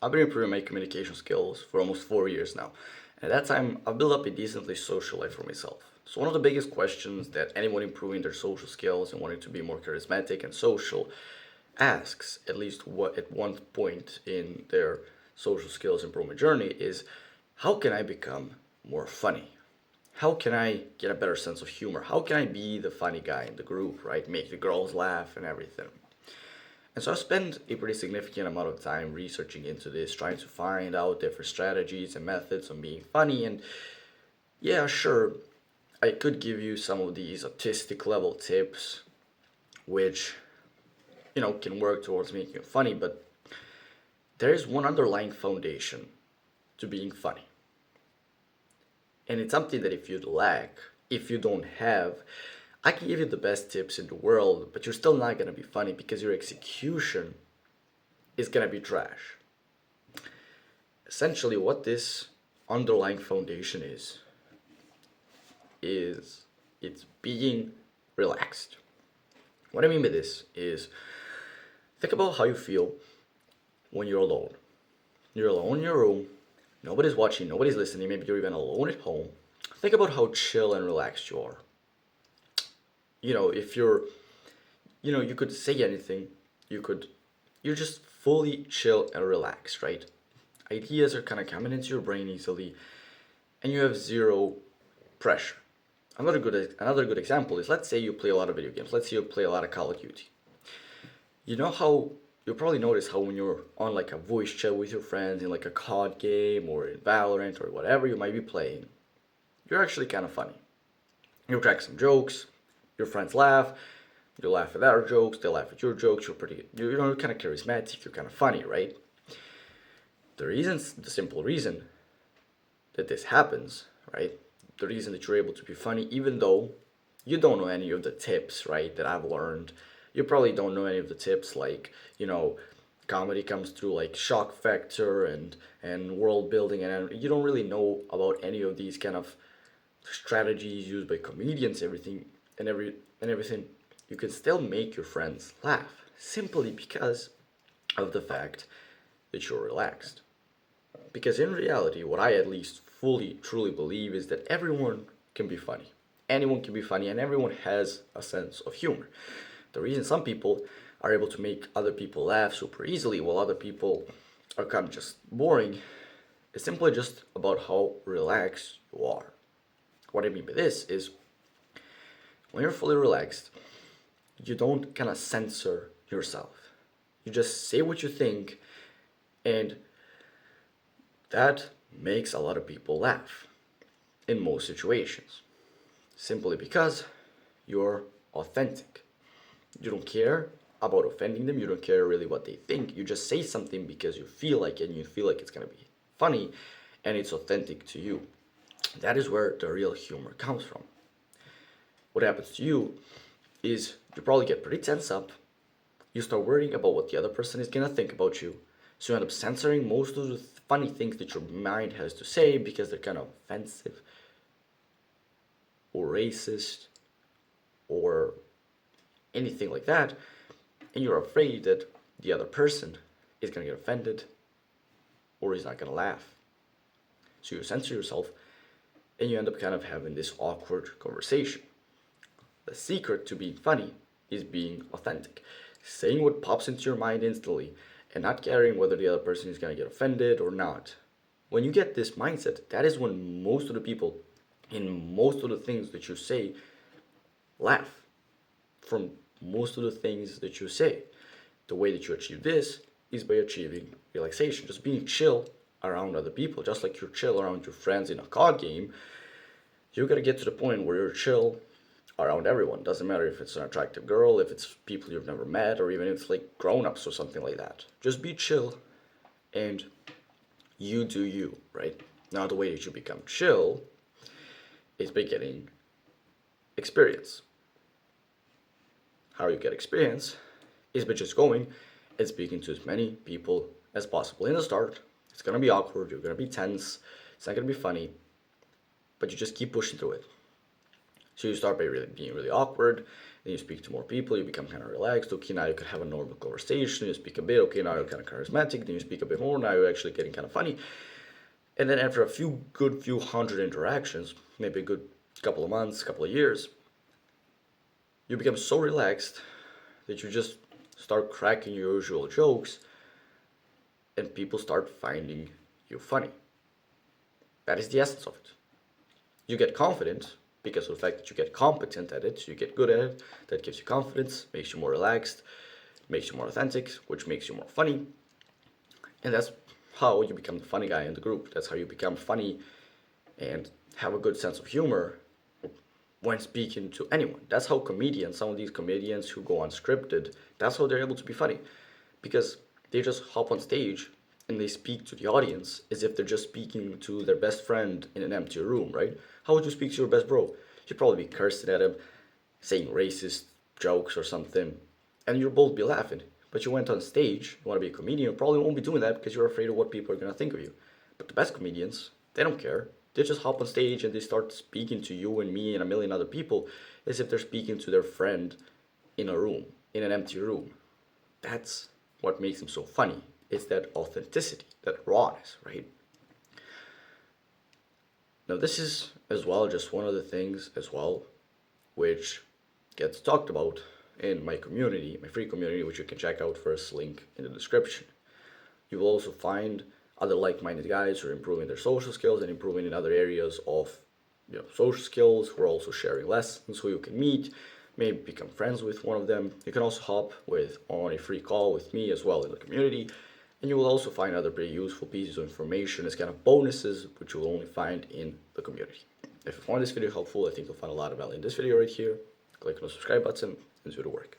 I've been improving my communication skills for almost 4 years now. And at that time, I've built up a decently social life for myself. So one of the biggest questions that anyone improving their social skills and wanting to be more charismatic and social asks, at least what at one point in their social skills improvement journey, is how can I become more funny? How can I get a better sense of humor? How can I be the funny guy in the group, right? Make the girls laugh and everything. And so I spent a pretty significant amount of time researching into this, trying to find out different strategies and methods on being funny. And yeah, sure, I could give you some of these autistic level tips, which, can work towards making you funny, but there is one underlying foundation to being funny. And it's something that if you lack, if you don't have, I can give you the best tips in the world, but you're still not gonna be funny because your execution is gonna be trash. Essentially, what this underlying foundation is it's being relaxed. What I mean by this is think about how you feel when you're alone. You're alone in your room, nobody's watching, nobody's listening, maybe you're even alone at home. Think about how chill and relaxed you are. If you could say anything, you could, you're just fully chill and relaxed, right? Ideas are kind of coming into your brain easily, and you have zero pressure. Another good example is, let's say you play a lot of video games. Let's say you play a lot of Call of Duty. You know how you'll probably notice how when you're on like a voice chat with your friends in like a COD game or in Valorant or whatever you might be playing, you're actually kind of funny. You crack some jokes, your friends laugh, you laugh at their jokes, they laugh at your jokes. You're kind of charismatic, you're kind of funny, right? The simple reason that this happens, right? The reason that you're able to be funny, even though you don't know any of the tips, right, that I've learned. You probably don't know any of the tips like, comedy comes through like shock factor and world building, and you don't really know about any of these kind of strategies used by comedians, everything. You can still make your friends laugh simply because of the fact that you're relaxed. Because in reality, what I at least fully, truly believe is that everyone can be funny. Anyone can be funny, and everyone has a sense of humor. The reason some people are able to make other people laugh super easily while other people are kind of just boring is simply just about how relaxed you are. What I mean by this is when you're fully relaxed, you don't kind of censor yourself. You just say what you think, and that makes a lot of people laugh in most situations. Simply because you're authentic. You don't care about offending them, you don't care really what they think. You just say something because you feel like it and you feel like it's gonna be funny and it's authentic to you. That is where the real humor comes from. What happens to you is you probably get pretty tense up, you start worrying about what the other person is gonna think about you, so you end up censoring most of the funny things that your mind has to say because they're kind of offensive or racist or anything like that, and you're afraid that the other person is gonna get offended or is not gonna laugh. So you censor yourself and you end up kind of having this awkward conversation. The secret to being funny is being authentic, saying what pops into your mind instantly and not caring whether the other person is gonna get offended or not. When you get this mindset, that is when most of the people in most of the things that you say laugh from most of the things that you say. The way that you achieve this is by achieving relaxation, just being chill around other people, just like you're chill around your friends in a card game. You gotta get to the point where you're chill around everyone. Doesn't matter if it's an attractive girl, if it's people you've never met, or even if it's like grown-ups or something like that. Just be chill and you do you, right? Now the way that you become chill is by getting experience. How you get experience is by just going and speaking to as many people as possible. In the start, it's gonna be awkward, you're gonna be tense, it's not gonna be funny, but you just keep pushing through it. So you start by really being really awkward, then you speak to more people, you become kind of relaxed. Okay, now you can have a normal conversation, you speak a bit. Okay, now you're kind of charismatic, then you speak a bit more, now you're actually getting kind of funny. And then after a few hundred interactions, maybe a good couple of months, couple of years, you become so relaxed that you just start cracking your usual jokes and people start finding you funny. That is the essence of it. You get confident because of the fact that you get competent at it, you get good at it, that gives you confidence, makes you more relaxed, makes you more authentic, which makes you more funny. And that's how you become the funny guy in the group. That's how you become funny and have a good sense of humor when speaking to anyone. That's how comedians, some of these comedians who go unscripted, that's how they're able to be funny. Because they just hop on stage and they speak to the audience as if they're just speaking to their best friend in an empty room, right? How would you speak to your best bro? You'd probably be cursing at him, saying racist jokes or something, and you'll both be laughing. But you went on stage, you want to be a comedian, you probably won't be doing that because you're afraid of what people are going to think of you. But the best comedians, they don't care. They just hop on stage and they start speaking to you and me and a million other people as if they're speaking to their friend in a room, in an empty room. That's what makes them so funny. It's that authenticity, that rawness, right? Now, this is as well just one of the things as well which gets talked about in my community, my free community, which you can check out first link in the description. You will also find other like-minded guys who are improving their social skills and improving in other areas of social skills, who are also sharing lessons who you can meet, maybe become friends with one of them. You can also hop on a free call with me as well in the community, and you will also find other pretty useful pieces of information as kind of bonuses, which you will only find in the community. If you found this video helpful, I think you'll find a lot of value in this video right here. Click on the subscribe button and do the work.